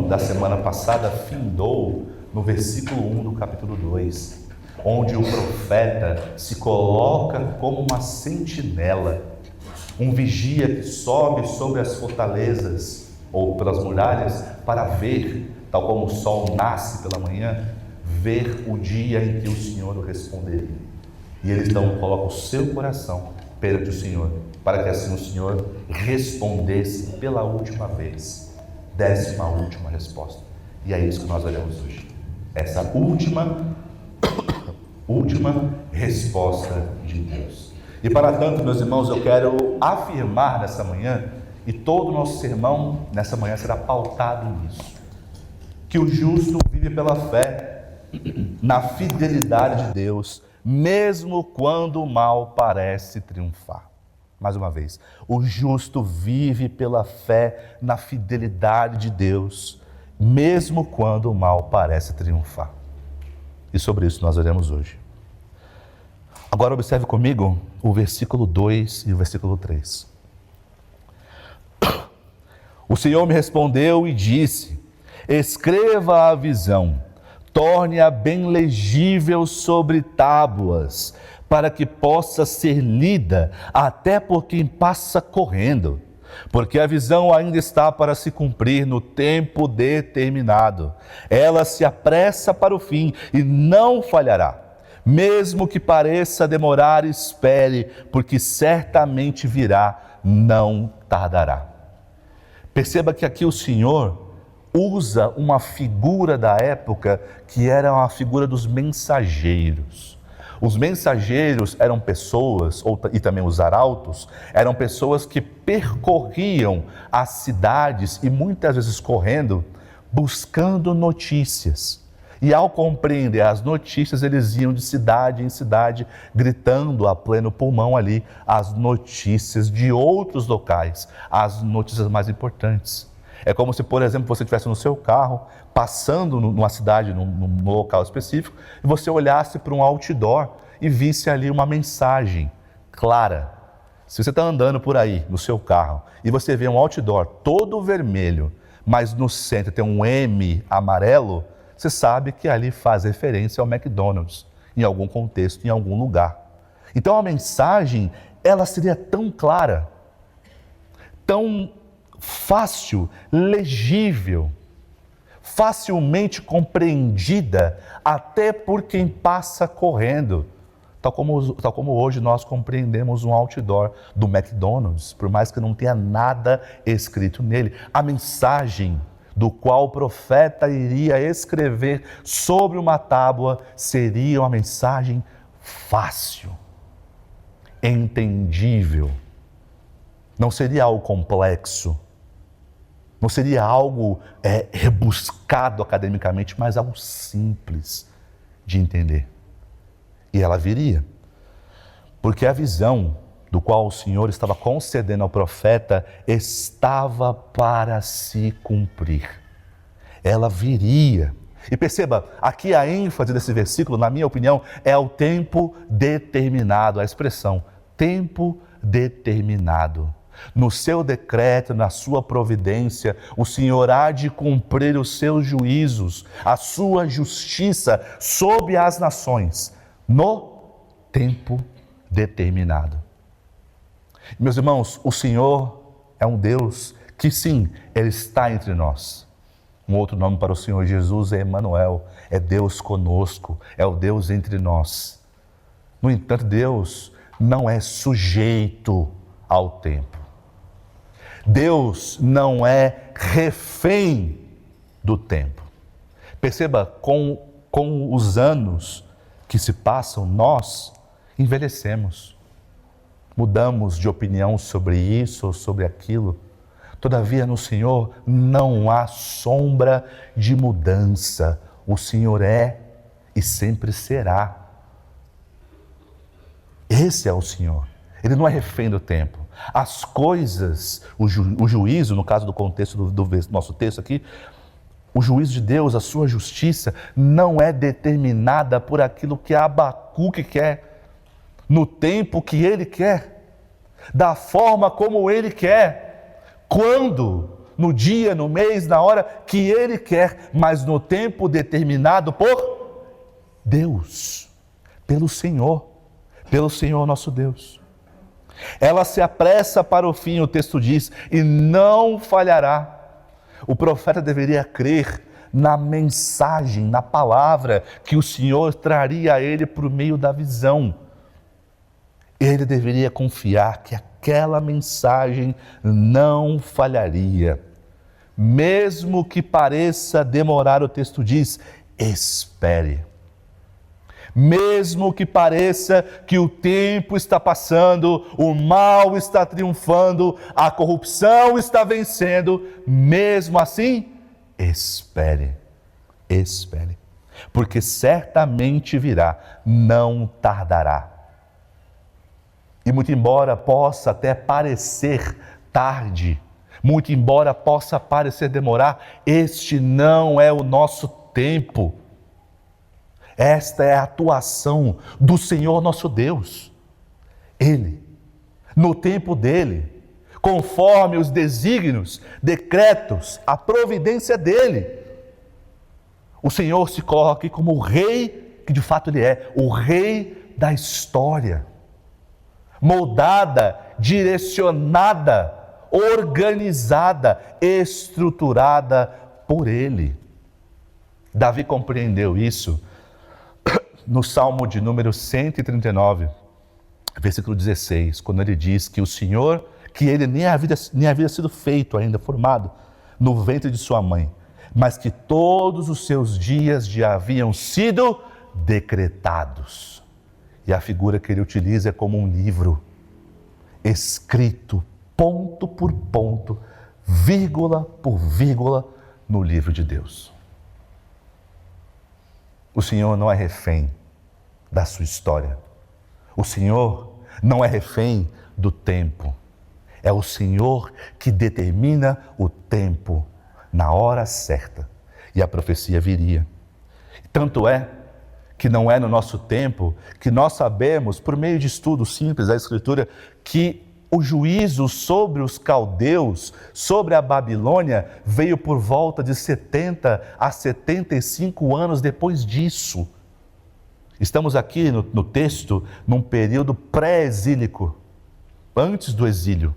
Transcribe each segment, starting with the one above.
sermão da semana passada findou no versículo 1 do capítulo 2, onde o profeta se coloca como uma sentinela, um vigia que sobe sobre as fortalezas ou pelas muralhas para ver, tal como o sol nasce pela manhã, ver o dia em que o Senhor o responderia. E ele então coloca o seu coração perante o Senhor, para que assim o Senhor respondesse pela última vez, desse uma última resposta. E é isso que nós olhamos hoje. Essa última resposta de Deus. E para tanto, meus irmãos, eu quero afirmar nessa manhã, e todo o nosso sermão nessa manhã será pautado nisso, que o justo vive pela fé, na fidelidade de Deus, mesmo quando o mal parece triunfar. Mais uma vez, o justo vive pela fé na fidelidade de Deus, mesmo quando o mal parece triunfar. E sobre isso nós veremos hoje. Agora observe comigo o versículo 2 e o versículo 3. O Senhor me respondeu e disse: escreva a visão, torne-a bem legível sobre tábuas, para que possa ser lida até por quem passa correndo, porque a visão ainda está para se cumprir no tempo determinado. Ela se apressa para o fim e não falhará. Mesmo que pareça demorar, espere, porque certamente virá, não tardará. Perceba que aqui o Senhor usa uma figura da época que era a figura dos mensageiros. Os mensageiros eram pessoas, e também os arautos, eram pessoas que percorriam as cidades e muitas vezes correndo, buscando notícias. E ao compreender as notícias, eles iam de cidade em cidade, gritando a pleno pulmão ali as notícias de outros locais, as notícias mais importantes. É como se, por exemplo, você estivesse no seu carro, passando numa cidade, num local específico, e você olhasse para um outdoor e visse ali uma mensagem clara. Se você está andando por aí, no seu carro, e você vê um outdoor todo vermelho, mas no centro tem um M amarelo, você sabe que ali faz referência ao McDonald's, em algum contexto, em algum lugar. Então a mensagem, ela seria tão clara, tão fácil, legível, facilmente compreendida, até por quem passa correndo. Tal como hoje nós compreendemos um outdoor do McDonald's, por mais que não tenha nada escrito nele. A mensagem do qual o profeta iria escrever sobre uma tábua seria uma mensagem fácil, entendível. Não seria algo complexo, não seria algo rebuscado academicamente, mas algo simples de entender. E ela viria, porque a visão do qual o Senhor estava concedendo ao profeta estava para se cumprir. Ela viria. E perceba, aqui a ênfase desse versículo, na minha opinião, é o tempo determinado, a expressão tempo determinado. No seu decreto, na sua providência, o Senhor há de cumprir os seus juízos, a sua justiça sobre as nações, no tempo determinado. Meus irmãos, o Senhor é um Deus que sim, Ele está entre nós. Um outro nome para o Senhor Jesus é Emanuel, é Deus conosco, é o Deus entre nós. No entanto, Deus não é sujeito ao tempo. Deus não é refém do tempo. Perceba, com os anos que se passam, nós envelhecemos. Mudamos de opinião sobre isso ou sobre aquilo. Todavia, no Senhor não há sombra de mudança. O Senhor é e sempre será. Esse é o Senhor. Ele não é refém do tempo. As coisas, o juízo, no caso do contexto do nosso texto aqui, o juízo de Deus, a sua justiça, não é determinada por aquilo que Abacuque quer, no tempo que ele quer, da forma como ele quer, quando, no dia, no mês, na hora que Ele quer, mas no tempo determinado por Deus, pelo Senhor nosso Deus. Ela se apressa para o fim, o texto diz, e não falhará. O profeta deveria crer na mensagem, na palavra que o Senhor traria a ele por meio da visão. Ele deveria confiar que aquela mensagem não falharia. Mesmo que pareça demorar, o texto diz, espere. Mesmo que pareça que o tempo está passando, o mal está triunfando, a corrupção está vencendo, mesmo assim, espere, espere, porque certamente virá, não tardará. E muito embora possa até parecer tarde, muito embora possa parecer demorar, este não é o nosso tempo. Esta é a atuação do Senhor nosso Deus. Ele, no tempo dele, conforme os desígnios, decretos, a providência dele, o Senhor se coloca aqui como o rei, que de fato ele é, o rei da história, moldada, direcionada, organizada, estruturada por ele. Davi compreendeu isso no Salmo de número 139, versículo 16, quando ele diz que o Senhor, que ele nem havia sido feito ainda, formado no ventre de sua mãe, mas que todos os seus dias já haviam sido decretados. E a figura que ele utiliza é como um livro, escrito ponto por ponto, vírgula por vírgula, no livro de Deus. O Senhor não é refém da sua história. O Senhor não é refém do tempo. É o Senhor que determina o tempo na hora certa. E a profecia viria. Tanto é que não é no nosso tempo que nós sabemos, por meio de estudos simples da Escritura, que o juízo sobre os caldeus, sobre a Babilônia, veio por volta de 70 a 75 anos depois disso. Estamos aqui no texto, num período pré-exílico, antes do exílio,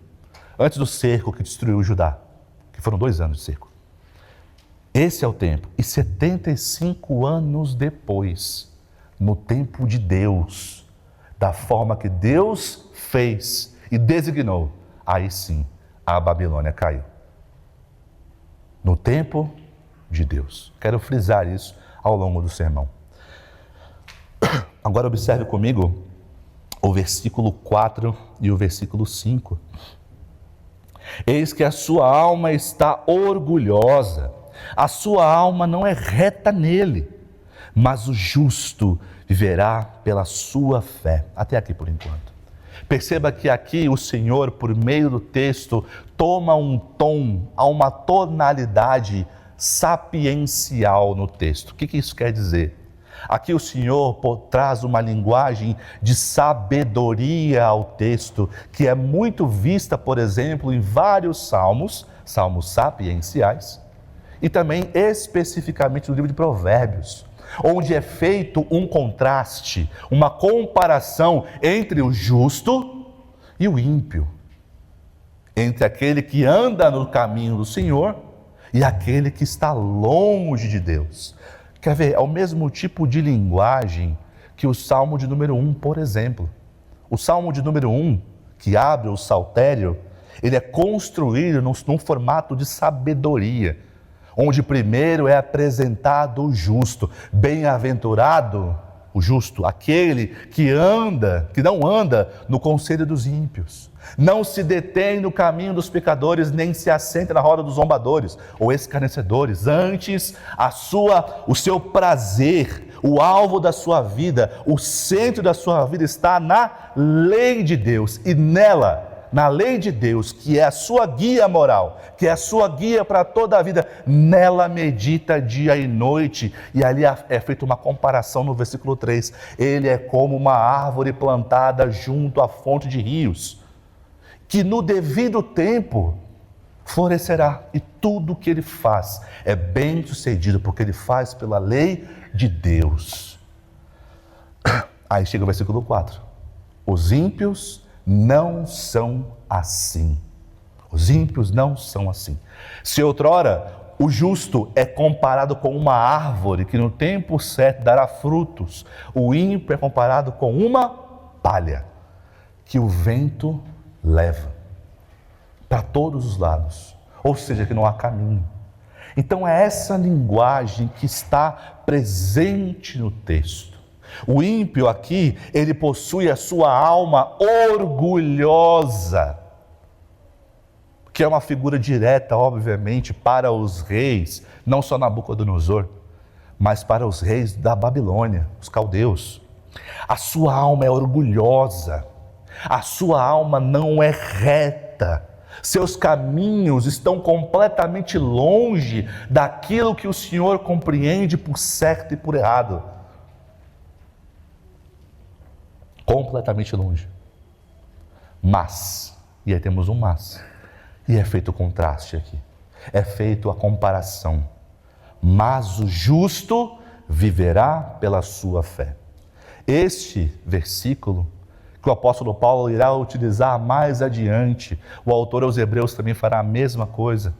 antes do cerco que destruiu Judá, que foram 2 anos de cerco. Esse é o tempo. E 75 anos depois, no tempo de Deus, da forma que Deus fez e designou, aí sim a Babilônia caiu. No tempo de Deus. Quero frisar isso ao longo do sermão. Agora observe comigo o versículo 4 e o versículo 5. Eis que a sua alma está orgulhosa, a sua alma não é reta nele, mas o justo viverá pela sua fé. Até aqui por enquanto. Perceba que aqui o Senhor, por meio do texto, toma um tom, uma tonalidade sapiencial no texto. O que isso quer dizer? Aqui o Senhor traz uma linguagem de sabedoria ao texto, que é muito vista, por exemplo, em vários salmos sapienciais, e também especificamente no livro de Provérbios, onde é feito um contraste, uma comparação entre o justo e o ímpio, entre aquele que anda no caminho do Senhor e aquele que está longe de Deus. Quer ver? É o mesmo tipo de linguagem que o Salmo de número 1, por exemplo. O Salmo de número 1, que abre o saltério, ele é construído num formato de sabedoria, onde primeiro é apresentado o justo. Bem-aventurado o justo, aquele que não anda no conselho dos ímpios, não se detém no caminho dos pecadores, nem se assenta na roda dos zombadores ou escarnecedores. Antes, o seu prazer, o alvo da sua vida, o centro da sua vida está na lei de Deus, e nela, na lei de Deus, que é a sua guia moral, que é a sua guia para toda a vida, nela medita dia e noite. E ali é feita uma comparação no versículo 3. Ele é como uma árvore plantada junto à fonte de rios, que no devido tempo florescerá, e tudo que ele faz é bem sucedido, porque ele faz pela lei de Deus. Aí chega o versículo 4. Os ímpios não são assim. Os ímpios não são assim. Se outrora o justo é comparado com uma árvore que no tempo certo dará frutos, o ímpio é comparado com uma palha que o vento leva para todos os lados, ou seja, que não há caminho. Então é essa linguagem que está presente no texto. O ímpio aqui, ele possui a sua alma orgulhosa, que é uma figura direta, obviamente, para os reis, não só Nabucodonosor, mas para os reis da Babilônia, os caldeus. A sua alma é orgulhosa, a sua alma não é reta, seus caminhos estão completamente longe daquilo que o Senhor compreende por certo e por errado. Completamente longe. Mas, e aí temos um mas, e é feito o contraste aqui, é feito a comparação. Mas o justo viverá pela sua fé. Este versículo, que o apóstolo Paulo irá utilizar mais adiante, o autor aos Hebreus também fará a mesma coisa,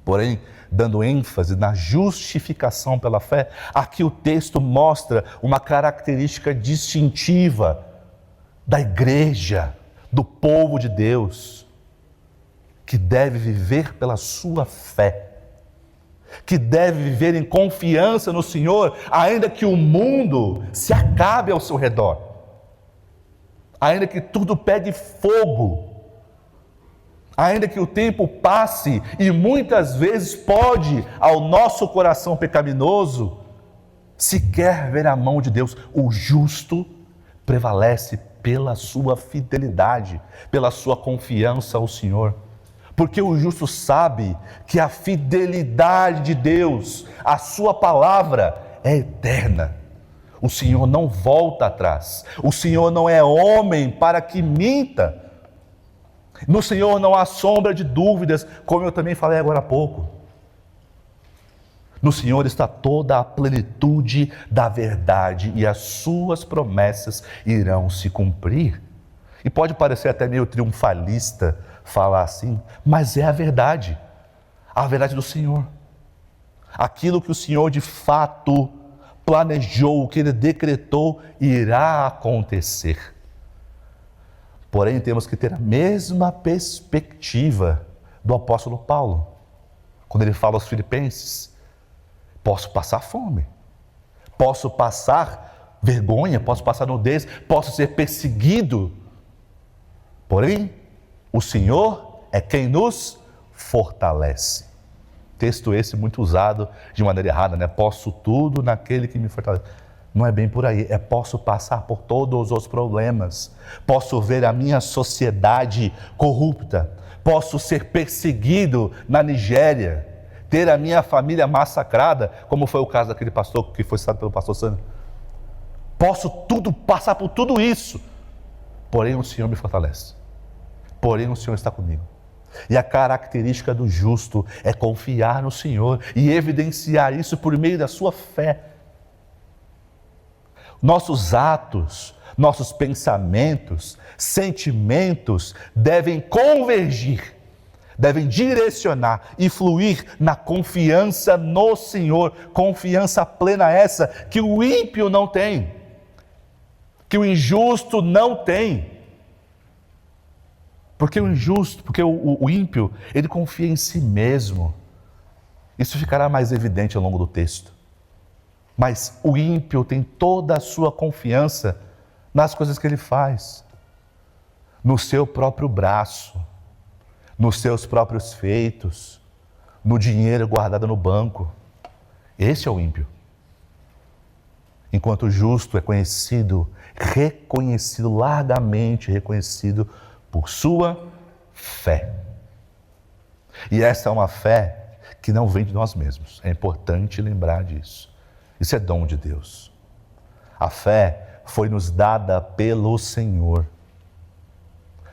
porém, dando ênfase na justificação pela fé, aqui o texto mostra uma característica distintiva da igreja, do povo de Deus, que deve viver pela sua fé, que deve viver em confiança no Senhor, ainda que o mundo se acabe ao seu redor, ainda que tudo pegue fogo, ainda que o tempo passe e muitas vezes pode ao nosso coração pecaminoso sequer ver a mão de Deus. O justo prevalece pela sua fidelidade, pela sua confiança ao Senhor. Porque o justo sabe que a fidelidade de Deus, a sua palavra é eterna. O Senhor não volta atrás. O Senhor não é homem para que minta. No Senhor não há sombra de dúvidas, como eu também falei agora há pouco. No Senhor está toda a plenitude da verdade e as suas promessas irão se cumprir. E pode parecer até meio triunfalista falar assim, mas é a verdade do Senhor. Aquilo que o Senhor de fato planejou, o que Ele decretou, irá acontecer. Porém, temos que ter a mesma perspectiva do apóstolo Paulo, quando ele fala aos Filipenses: posso passar fome, posso passar vergonha, posso passar nudez, posso ser perseguido, porém, o Senhor é quem nos fortalece. Texto esse muito usado de maneira errada, né? Posso tudo naquele que me fortalece. Não é bem por aí, é posso passar por todos os problemas, posso ver a minha sociedade corrupta, posso ser perseguido na Nigéria, ter a minha família massacrada, como foi o caso daquele pastor que foi citado pelo pastor Sandro. Posso passar por tudo isso, porém o Senhor me fortalece, porém o Senhor está comigo. E a característica do justo é confiar no Senhor e evidenciar isso por meio da sua fé. Nossos atos, nossos pensamentos, sentimentos devem convergir, devem direcionar e fluir na confiança no Senhor, confiança plena essa que o ímpio não tem, que o injusto não tem. Porque o ímpio, ele confia em si mesmo. Isso ficará mais evidente ao longo do texto. Mas o ímpio tem toda a sua confiança nas coisas que ele faz, no seu próprio braço, nos seus próprios feitos, no dinheiro guardado no banco. Esse é o ímpio. Enquanto o justo é reconhecido largamente, reconhecido por sua fé. E essa é uma fé que não vem de nós mesmos. É importante lembrar disso. Isso é dom de Deus. A fé foi nos dada pelo Senhor,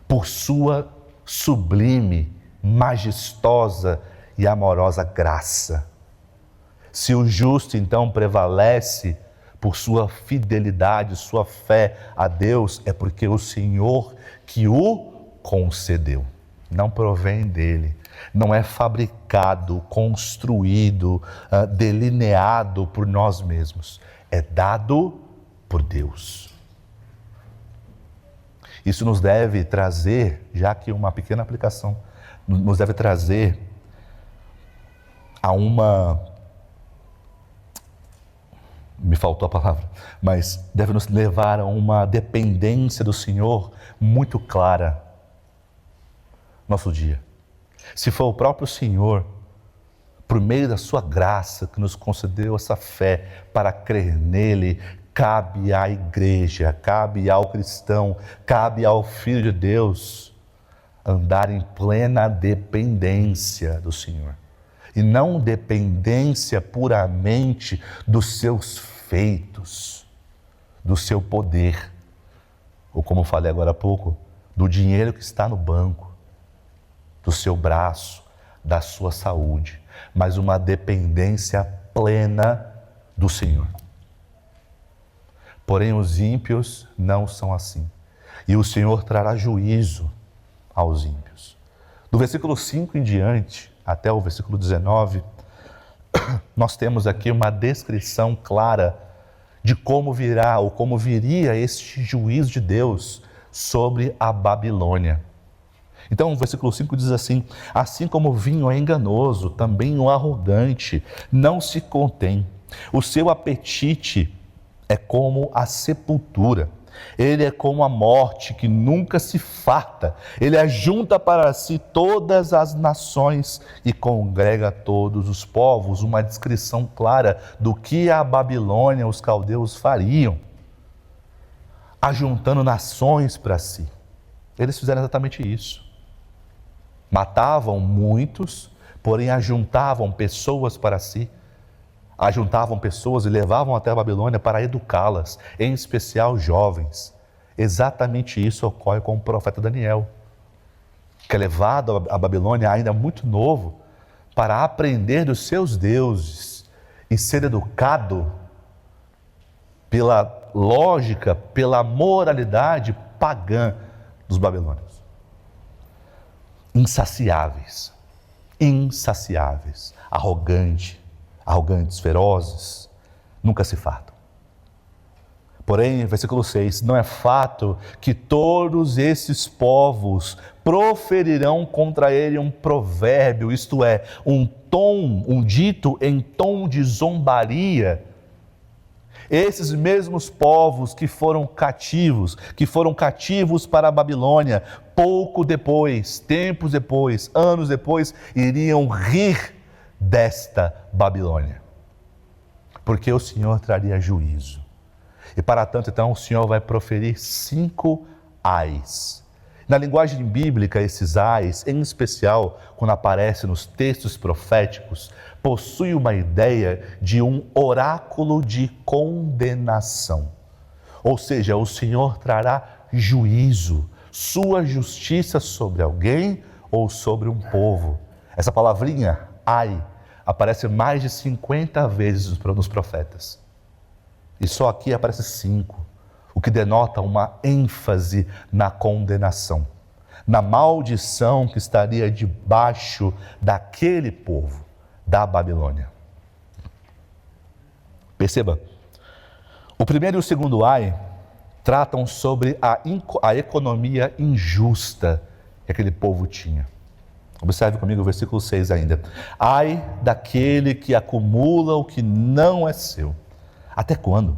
por sua sublime majestosa e amorosa graça. Se o justo então prevalece por sua fidelidade, sua fé a Deus, é porque o Senhor que o concedeu. Não provém dele, não é fabricado, construído, delineado por nós mesmos. É dado por Deus. Isso nos deve trazer, já que uma pequena aplicação, nos deve trazer a me faltou a palavra, mas deve nos levar a uma dependência do Senhor muito clara nosso dia. Se for o próprio Senhor, por meio da sua graça, que nos concedeu essa fé para crer nele, cabe à igreja, cabe ao cristão, cabe ao Filho de Deus andar em plena dependência do Senhor. E não dependência puramente dos seus feitos, do seu poder, ou como falei agora há pouco, do dinheiro que está no banco, do seu braço, da sua saúde, mas uma dependência plena do Senhor. Porém, os ímpios não são assim, e o Senhor trará juízo aos ímpios. Do versículo 5 em diante, até o versículo 19, nós temos aqui uma descrição clara de como virá ou como viria este juízo de Deus sobre a Babilônia. Então o versículo 5 diz assim: assim como o vinho é enganoso, também o arrogante não se contém. O seu apetite é como a sepultura. Ele é como a morte que nunca se farta. Ele ajunta para si todas as nações e congrega todos os povos. Uma descrição clara do que a Babilônia, os caldeus fariam, ajuntando nações para si. Eles fizeram exatamente isso. Matavam muitos, porém ajuntavam pessoas para si. Ajuntavam pessoas e levavam até a Babilônia para educá-las, em especial jovens. Exatamente isso ocorre com o profeta Daniel, que é levado à Babilônia ainda muito novo para aprender dos seus deuses e ser educado pela lógica, pela moralidade pagã dos babilônios. Insaciáveis, arrogantes, ferozes, nunca se fartam. Porém, versículo 6, não é fato que todos esses povos proferirão contra ele um provérbio, isto é, um dito em tom de zombaria. Esses mesmos povos que foram cativos para a Babilônia, pouco depois, tempos depois, anos depois, iriam rir desta Babilônia, porque o Senhor traria juízo. E para tanto, então, o Senhor vai proferir 5 ais. Na linguagem bíblica, esses ais, em especial quando aparece nos textos proféticos, possui uma ideia de um oráculo de condenação. Ou seja, o Senhor trará juízo, sua justiça sobre alguém ou sobre um povo. Essa palavrinha, ai, aparece mais de 50 vezes nos profetas. E só aqui aparece 5, o que denota uma ênfase na condenação, na maldição que estaria debaixo daquele povo, da Babilônia. Perceba, o primeiro e o segundo ai tratam sobre a economia injusta que aquele povo tinha. Observe comigo o versículo 6 ainda. Ai daquele que acumula o que não é seu. Até quando?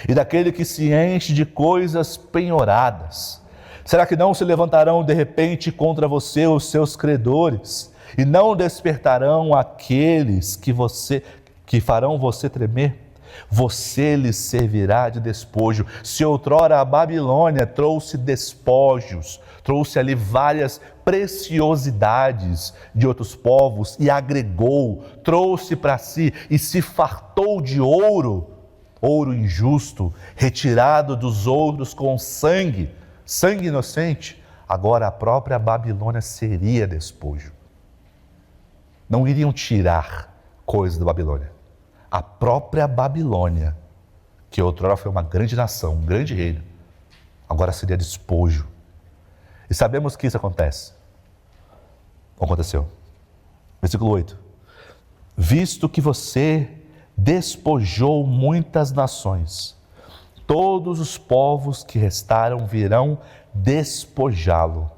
E daquele que se enche de coisas penhoradas. Será que não se levantarão de repente contra você os seus credores? E não despertarão aqueles que farão você tremer? Você lhes servirá de despojo. Se outrora a Babilônia trouxe despojos, trouxe ali várias preciosidades de outros povos e agregou, trouxe para si e se fartou de ouro injusto, retirado dos outros com sangue inocente, agora a própria Babilônia seria despojo. não iriam tirar coisas da Babilônia. A própria Babilônia, que outrora foi uma grande nação, um grande reino, agora seria despojo. E sabemos que isso acontece. Aconteceu. Versículo 8. Visto que você despojou muitas nações, todos os povos que restaram virão despojá-lo,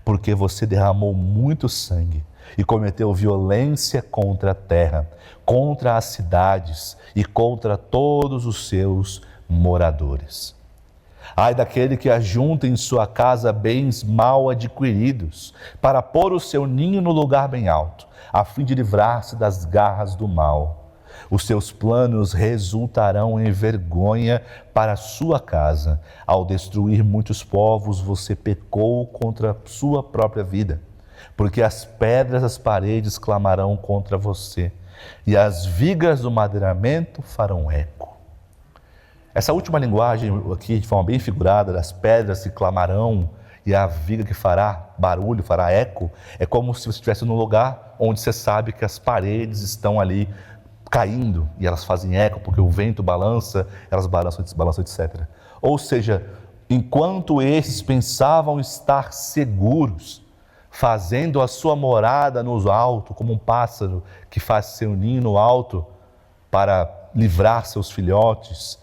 porque você derramou muito sangue e cometeu violência contra a terra, contra as cidades e contra todos os seus moradores. Ai daquele que ajunta em sua casa bens mal adquiridos, para pôr o seu ninho no lugar bem alto, a fim de livrar-se das garras do mal. Os seus planos resultarão em vergonha para a sua casa. Ao destruir muitos povos, você pecou contra a sua própria vida, porque as pedras das paredes clamarão contra você, e as vigas do madeiramento farão eco. Essa última linguagem aqui, de forma bem figurada, das pedras que clamarão e a viga que fará barulho, fará eco, é como se você estivesse num lugar onde você sabe que as paredes estão ali caindo e elas fazem eco porque o vento balança, elas balançam, etc. Ou seja, enquanto esses pensavam estar seguros, fazendo a sua morada no alto, como um pássaro que faz seu ninho no alto para livrar seus filhotes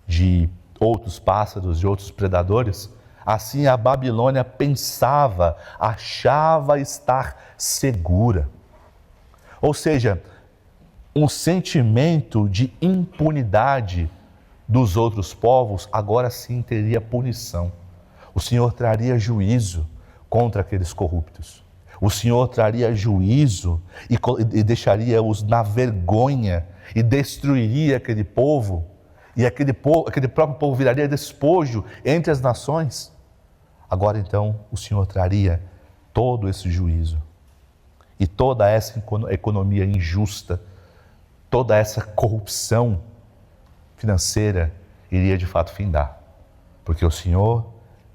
de outros pássaros, de outros predadores, assim a Babilônia pensava, achava estar segura. Ou seja, um sentimento de impunidade dos outros povos, agora sim teria punição. O Senhor traria juízo contra aqueles corruptos. O Senhor traria juízo e deixaria-os na vergonha e destruiria aquele povo. E aquele próprio povo viraria despojo entre as nações. Agora então o Senhor traria todo esse juízo e toda essa economia injusta, toda essa corrupção financeira iria de fato findar, porque o Senhor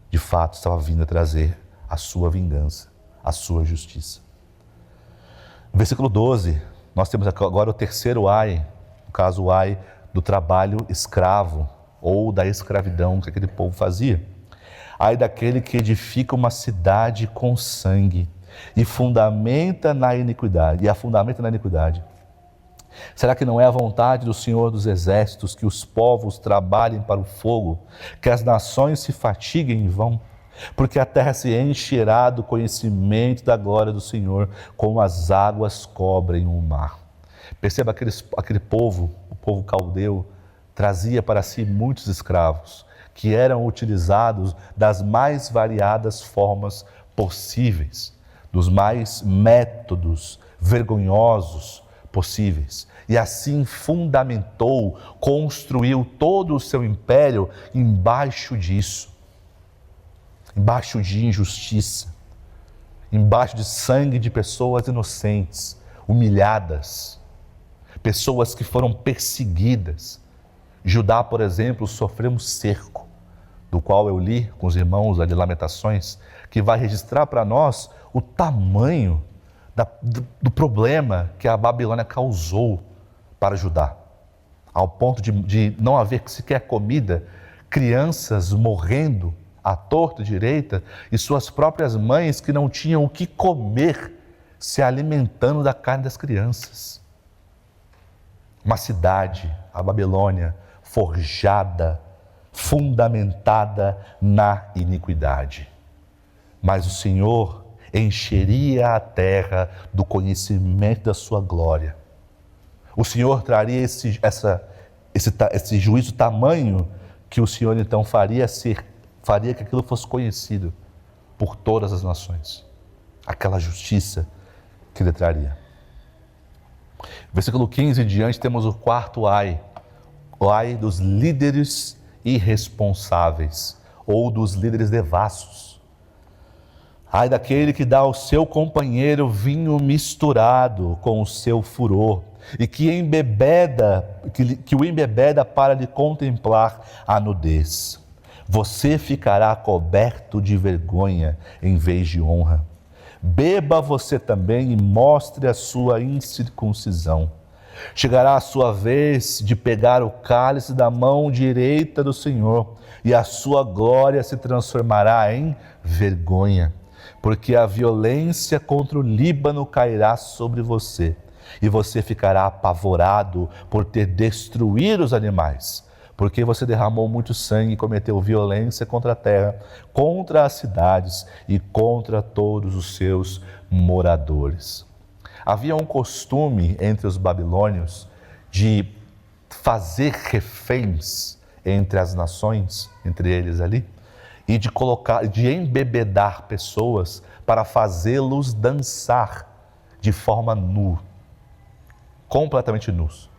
de fato estava vindo a trazer a sua vingança, a sua justiça. No versículo 12, nós temos agora o terceiro ai, no caso o ai do trabalho escravo ou da escravidão que aquele povo fazia. Ai daquele que edifica uma cidade com sangue e fundamenta na iniquidade, e a fundamenta na iniquidade. Será que não é a vontade do Senhor dos Exércitos que os povos trabalhem para o fogo, que as nações se fatiguem em vão? Porque a terra se encherá do conhecimento da glória do Senhor, como as águas cobrem o mar. Perceba aquele povo, o povo caldeu, trazia para si muitos escravos, que eram utilizados das mais variadas formas possíveis, dos mais métodos vergonhosos possíveis. E assim fundamentou, construiu todo o seu império embaixo disso, embaixo de injustiça, embaixo de sangue de pessoas inocentes, humilhadas, pessoas que foram perseguidas. Judá, por exemplo, sofreu um cerco, do qual eu li com os irmãos ali Lamentações, que vai registrar para nós o tamanho do problema que a Babilônia causou para Judá, ao ponto de não haver sequer comida, crianças morrendo à torta e direita, e suas próprias mães que não tinham o que comer, se alimentando da carne das crianças. Uma cidade, a Babilônia, forjada, fundamentada na iniquidade. Mas o Senhor encheria a terra do conhecimento da sua glória. O Senhor traria esse juízo tamanho que o Senhor então faria que aquilo fosse conhecido por todas as nações. Aquela justiça que ele traria. Versículo 15 em diante temos o quarto ai, o ai dos líderes irresponsáveis ou dos líderes devassos. Ai daquele que dá ao seu companheiro vinho misturado com o seu furor e que o embebeda para lhe contemplar a nudez. Você ficará coberto de vergonha em vez de honra. beba você também e mostre a sua incircuncisão. Chegará a sua vez de pegar o cálice da mão direita do Senhor, e a sua glória se transformará em vergonha, porque a violência contra o Líbano cairá sobre você, e você ficará apavorado por ter destruído os animais, porque você derramou muito sangue e cometeu violência contra a terra, contra as cidades e contra todos os seus moradores. Havia um costume entre os babilônios de fazer reféns entre as nações, entre eles ali, e de embebedar pessoas para fazê-los dançar de forma nua, completamente nus.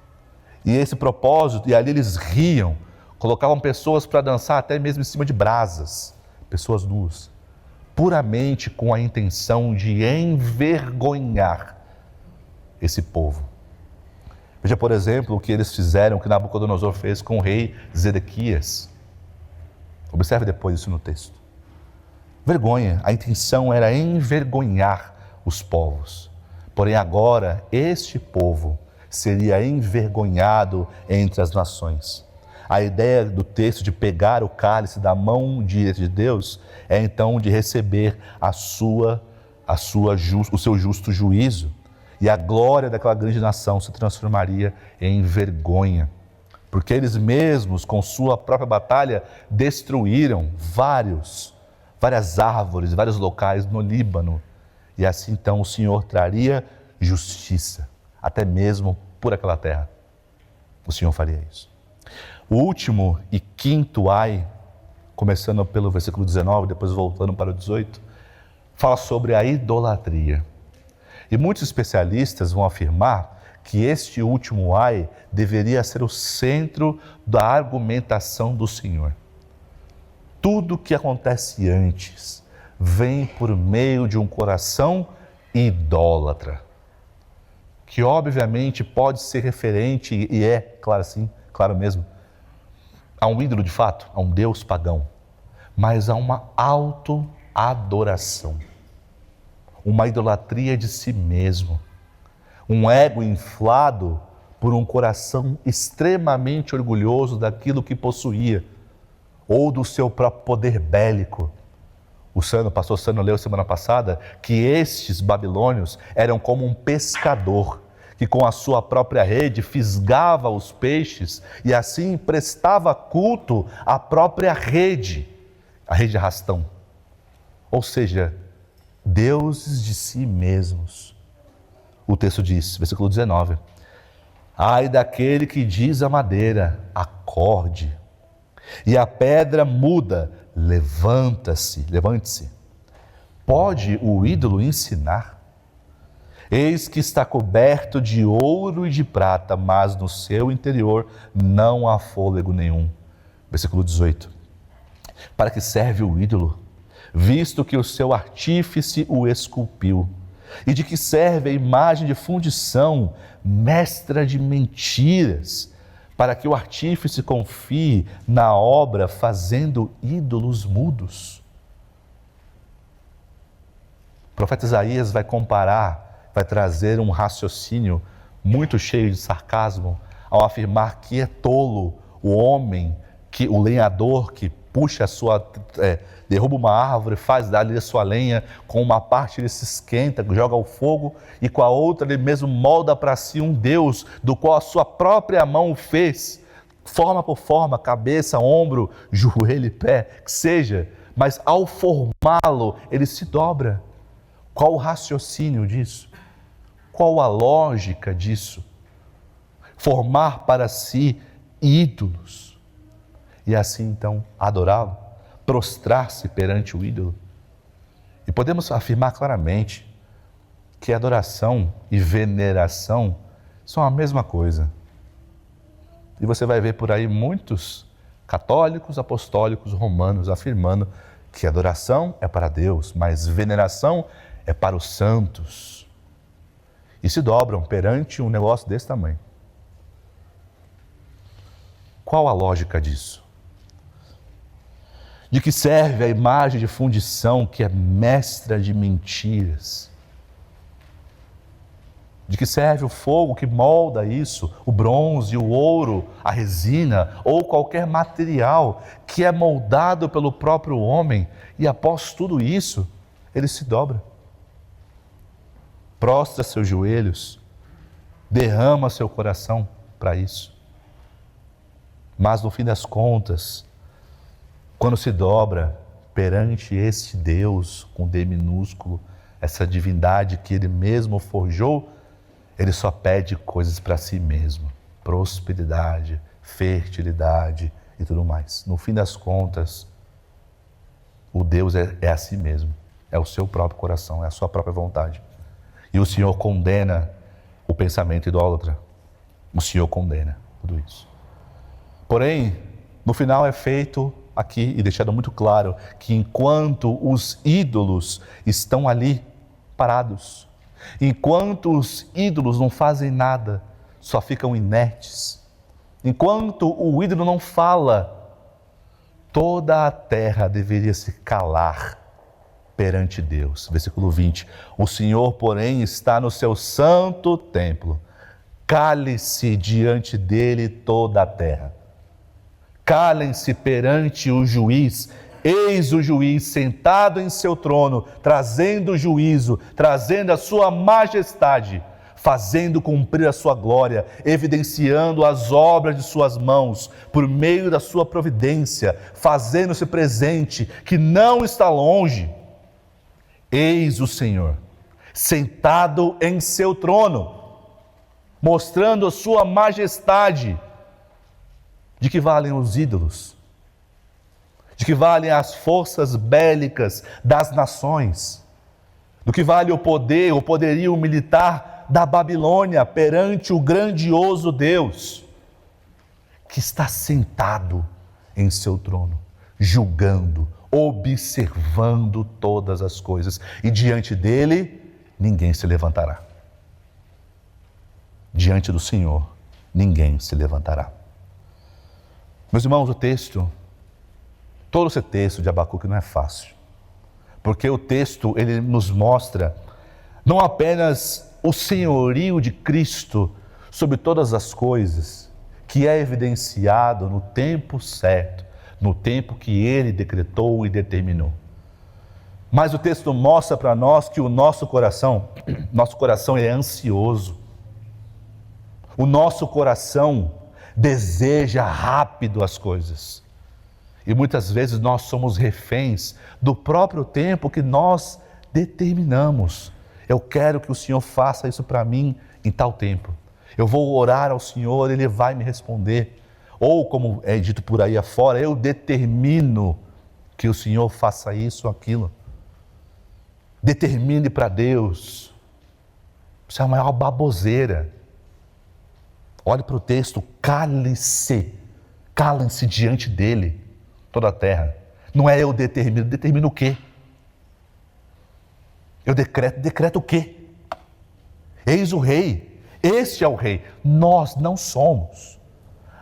E esse propósito, e ali eles riam, colocavam pessoas para dançar até mesmo em cima de brasas, pessoas nuas, puramente com a intenção de envergonhar esse povo. Veja, por exemplo, o que eles fizeram, o que Nabucodonosor fez com o rei Zedequias. Observe depois isso no texto. Vergonha, a intenção era envergonhar os povos. Porém agora, este povo seria envergonhado entre as nações. A ideia do texto de pegar o cálice da mão direita de Deus é então de receber o seu justo juízo. E a glória daquela grande nação se transformaria em vergonha. Porque eles mesmos, com sua própria batalha, destruíram várias árvores, vários locais no Líbano. E assim então o Senhor traria justiça, até mesmo por aquela terra. O Senhor faria isso. O último e quinto ai, começando pelo versículo 19, depois voltando para o 18, fala sobre a idolatria. E muitos especialistas vão afirmar que este último ai deveria ser o centro da argumentação do Senhor. Tudo que acontece antes vem por meio de um coração idólatra, que obviamente pode ser referente, e é, claro assim, claro mesmo, a um ídolo de fato, a um Deus pagão, mas a uma autoadoração. Uma idolatria de si mesmo, um ego inflado por um coração extremamente orgulhoso daquilo que possuía, ou do seu próprio poder bélico. O pastor Sano leu semana passada que estes babilônios eram como um pescador, que com a sua própria rede fisgava os peixes e assim prestava culto à própria rede, a rede de arrastão. Ou seja, deuses de si mesmos. O texto diz, versículo 19: ai daquele que diz à madeira, acorde, e a pedra muda, levante-se. Pode o ídolo ensinar? Eis que está coberto de ouro e de prata, mas no seu interior não há fôlego nenhum. Versículo 18: para que serve o ídolo, visto que o seu artífice o esculpiu? E de que serve a imagem de fundição, mestra de mentiras, para que o artífice confie na obra fazendo ídolos mudos? O profeta Isaías vai trazer um raciocínio muito cheio de sarcasmo ao afirmar que é tolo o homem, o lenhador que puxa derruba uma árvore, faz dali a sua lenha, com uma parte ele se esquenta, joga ao fogo, e com a outra ele mesmo molda para si um Deus, do qual a sua própria mão fez, forma por forma, cabeça, ombro, joelho e pé, que seja, mas ao formá-lo, ele se dobra. Qual o raciocínio disso? Qual a lógica disso? Formar para si ídolos. E assim então adorá-lo, prostrar-se perante o ídolo. E podemos afirmar claramente que adoração e veneração são a mesma coisa. E você vai ver por aí muitos católicos, apostólicos, romanos afirmando que adoração é para Deus, mas veneração é para os santos. E se dobram perante um negócio desse tamanho. Qual a lógica disso? De que serve a imagem de fundição que é mestra de mentiras? De que serve o fogo que molda isso, o bronze, o ouro, a resina ou qualquer material que é moldado pelo próprio homem e após tudo isso, ele se dobra, prostra seus joelhos, derrama seu coração para isso. Mas no fim das contas, quando se dobra perante este Deus com D minúsculo, essa divindade que ele mesmo forjou, ele só pede coisas para si mesmo, prosperidade, fertilidade e tudo mais. No fim das contas, o Deus é a si mesmo, é o seu próprio coração, é a sua própria vontade. E o Senhor condena o pensamento idólatra. O Senhor condena tudo isso. Porém, no final é feito aqui e deixado muito claro que enquanto os ídolos estão ali parados, enquanto os ídolos não fazem nada, só ficam inertes, enquanto o ídolo não fala, toda a terra deveria se calar perante Deus. Versículo 20. O Senhor, porém, está no seu santo templo. Cale-se diante dele toda a terra. Calem-se perante o juiz. Eis o juiz sentado em seu trono, trazendo juízo, trazendo a sua majestade, fazendo cumprir a sua glória, evidenciando as obras de suas mãos, por meio da sua providência, fazendo-se presente, que não está longe. Eis o Senhor, sentado em seu trono, mostrando a sua majestade. De que valem os ídolos? De que valem as forças bélicas das nações? Do que vale o poder, o poderio militar da Babilônia perante o grandioso Deus, que está sentado em seu trono, julgando, observando todas as coisas, e diante dele ninguém se levantará. Diante do Senhor ninguém se levantará. Meus irmãos, todo esse texto de Abacuque não é fácil, porque o texto ele nos mostra não apenas o senhorio de Cristo sobre todas as coisas, que é evidenciado no tempo certo, no tempo que ele decretou e determinou. Mas o texto mostra para nós que o nosso coração é ansioso. O nosso coração deseja rápido as coisas. E muitas vezes nós somos reféns do próprio tempo que nós determinamos. Eu quero que o Senhor faça isso para mim em tal tempo. Eu vou orar ao Senhor, Ele vai me responder. Ou, como é dito por aí afora, eu determino que o Senhor faça isso ou aquilo. Determine para Deus. Isso é a maior baboseira. Olhe para o texto, calem-se diante dele, toda a terra. Não é eu determino o quê? Eu decreto o quê? Eis o rei, este é o rei. Nós não somos.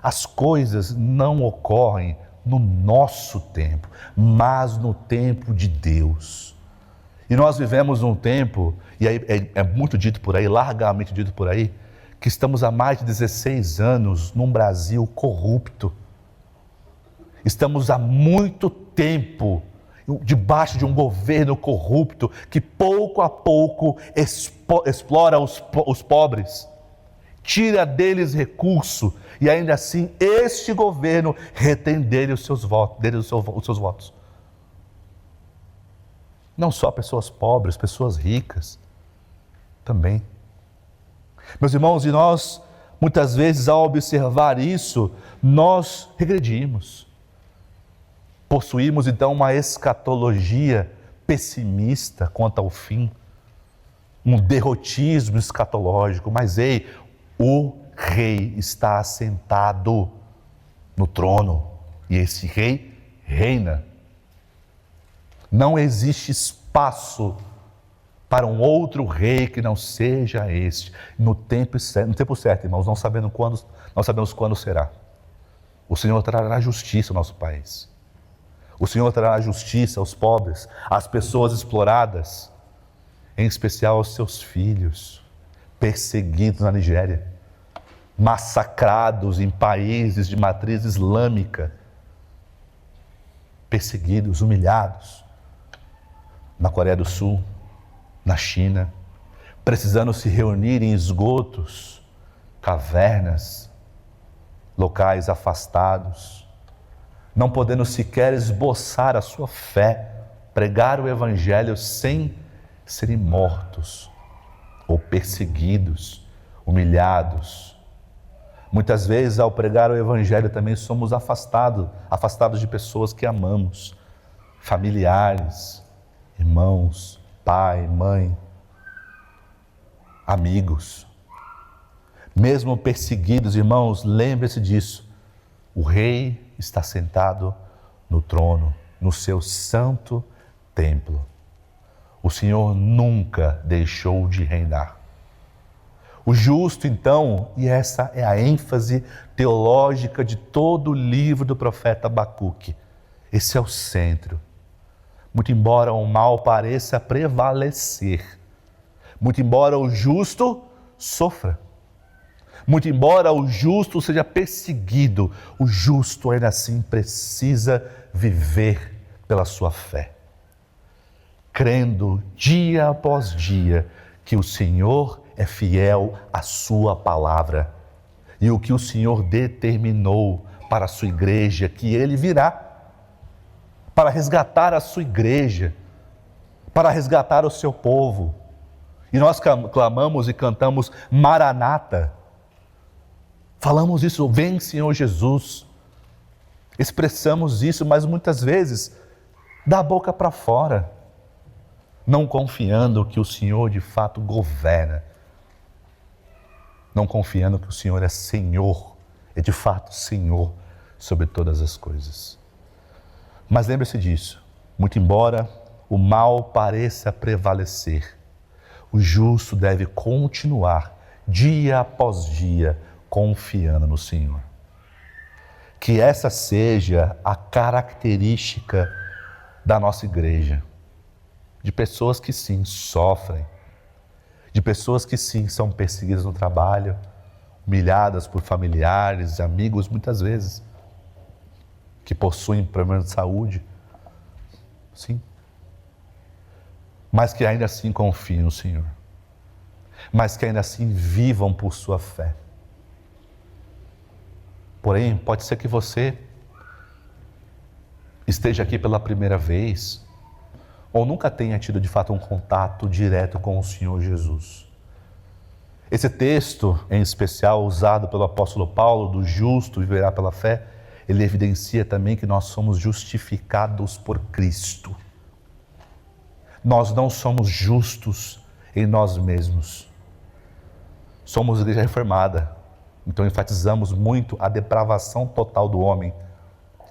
As coisas não ocorrem no nosso tempo, mas no tempo de Deus. E nós vivemos um tempo, e aí é muito dito por aí, largamente dito por aí, que estamos há mais de 16 anos num Brasil corrupto. Estamos há muito tempo debaixo de um governo corrupto que pouco a pouco explora os pobres, tira deles recurso e ainda assim este governo retém deles os seus votos. Não só pessoas pobres, pessoas ricas também. Meus irmãos, e nós, muitas vezes, ao observar isso, nós regredimos. Possuímos, então, uma escatologia pessimista quanto ao fim, um derrotismo escatológico. Mas, ei, o rei está assentado no trono e esse rei reina. Não existe espaço para um outro rei que não seja este, no tempo certo, irmãos, não sabemos quando será. O Senhor trará justiça ao nosso país. O Senhor trará justiça aos pobres, às pessoas exploradas, em especial aos seus filhos, perseguidos na Nigéria, massacrados em países de matriz islâmica, perseguidos, humilhados, na Coreia do Sul, na China, precisando se reunir em esgotos, cavernas, locais afastados, não podendo sequer esboçar a sua fé, pregar o Evangelho sem serem mortos ou perseguidos, humilhados. Muitas vezes, ao pregar o Evangelho, também somos afastados de pessoas que amamos, familiares, irmãos, pai, mãe, amigos. Mesmo perseguidos, irmãos, lembre-se disso. O Rei está sentado no trono, no seu santo templo. O Senhor nunca deixou de reinar. O justo, então, e essa é a ênfase teológica de todo o livro do profeta Abacuque, esse é o centro. Muito embora o mal pareça prevalecer, muito embora o justo sofra, muito embora o justo seja perseguido, o justo ainda assim precisa viver pela sua fé, crendo dia após dia que o Senhor é fiel à sua palavra e o que o Senhor determinou para a sua igreja, que Ele virá para resgatar a sua igreja, para resgatar o seu povo. E nós clamamos e cantamos Maranata. Falamos isso, vem Senhor Jesus. Expressamos isso, mas muitas vezes da boca para fora, não confiando que o Senhor de fato governa, não confiando que o Senhor é Senhor, é de fato Senhor sobre todas as coisas. Mas lembre-se disso, muito embora o mal pareça prevalecer, o justo deve continuar, dia após dia, confiando no Senhor. Que essa seja a característica da nossa igreja, de pessoas que sim, sofrem, de pessoas que sim, são perseguidas no trabalho, humilhadas por familiares, amigos, muitas vezes, que possuem problemas de saúde, sim, mas que ainda assim confiem no Senhor, mas que ainda assim vivam por sua fé. Porém, pode ser que você esteja aqui pela primeira vez, ou nunca tenha tido de fato um contato direto com o Senhor Jesus. Esse texto, em especial, usado pelo apóstolo Paulo, do justo viverá pela fé, ele evidencia também que nós somos justificados por Cristo. Nós não somos justos em nós mesmos. Somos igreja reformada, então enfatizamos muito a depravação total do homem.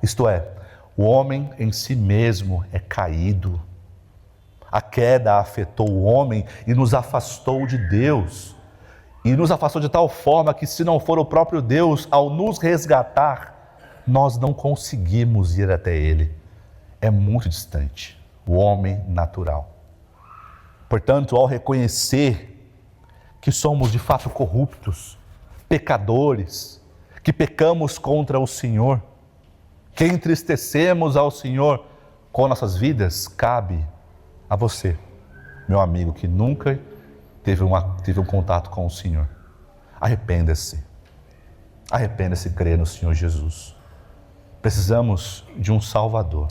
Isto é, o homem em si mesmo é caído. A queda afetou o homem e nos afastou de Deus. E nos afastou de tal forma que, se não for o próprio Deus, ao nos resgatar, nós não conseguimos ir até Ele. É muito distante, o homem natural. Portanto, ao reconhecer que somos de fato corruptos, pecadores, que pecamos contra o Senhor, que entristecemos ao Senhor com nossas vidas, cabe a você, meu amigo, que nunca teve um contato com o Senhor. Arrependa-se e crê no Senhor Jesus. Precisamos de um Salvador,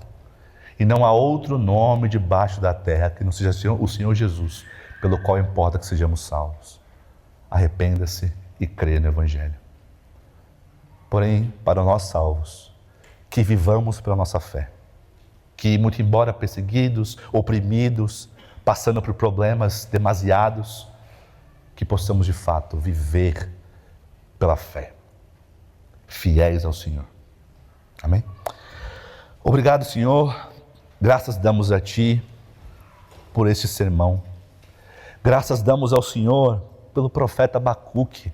e não há outro nome debaixo da terra que não seja o Senhor Jesus, pelo qual importa que sejamos salvos. Arrependa-se e crê no Evangelho. Porém, para nós salvos, que vivamos pela nossa fé, que, muito embora perseguidos, oprimidos, passando por problemas demasiados, que possamos de fato viver pela fé, fiéis ao Senhor. Amém? Obrigado, Senhor, graças damos a Ti por este sermão, graças damos ao Senhor pelo profeta Abacuque,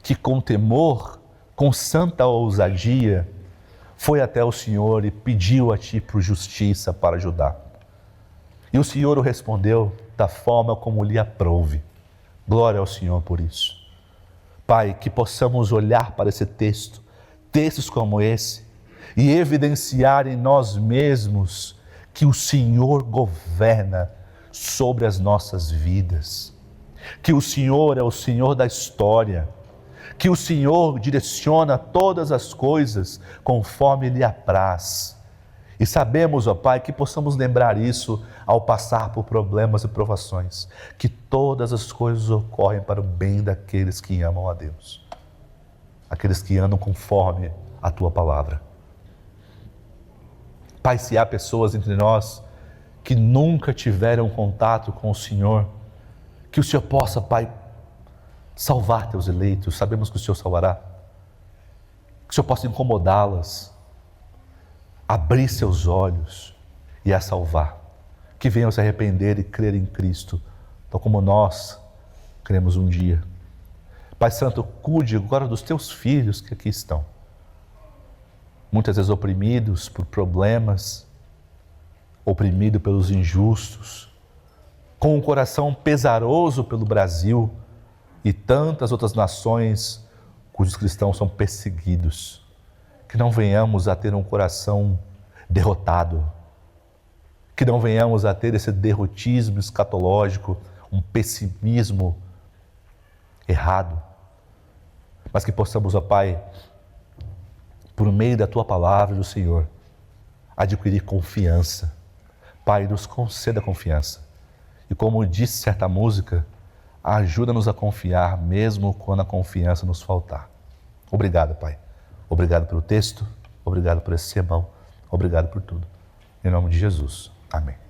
que com temor, com santa ousadia, foi até o Senhor e pediu a Ti por justiça para ajudar. E o Senhor o respondeu da forma como lhe aprouve. Glória ao Senhor por isso. Pai, que possamos olhar para esse texto, textos como esse, e evidenciar em nós mesmos que o Senhor governa sobre as nossas vidas, que o Senhor é o Senhor da história, que o Senhor direciona todas as coisas conforme lhe apraz. E sabemos, ó Pai, que possamos lembrar isso ao passar por problemas e provações, que todas as coisas ocorrem para o bem daqueles que amam a Deus, aqueles que andam conforme a Tua palavra. Pai, se há pessoas entre nós que nunca tiveram contato com o Senhor, que o Senhor possa, Pai, salvar Teus eleitos, sabemos que o Senhor salvará, que o Senhor possa incomodá-las, abrir seus olhos e a salvar, que venham se arrepender e crer em Cristo, tal como nós cremos um dia. Pai Santo, cuide agora dos Teus filhos que aqui estão, muitas vezes oprimidos por problemas, oprimidos pelos injustos, com um coração pesaroso pelo Brasil e tantas outras nações cujos cristãos são perseguidos. Que não venhamos a ter um coração derrotado, que não venhamos a ter esse derrotismo escatológico, um pessimismo errado, mas que possamos, ó Pai, por meio da Tua palavra do Senhor, adquirir confiança. Pai, nos conceda confiança. E como disse certa música, ajuda-nos a confiar mesmo quando a confiança nos faltar. Obrigado, Pai. Obrigado pelo texto, obrigado por esse sermão, obrigado por tudo. Em nome de Jesus. Amém.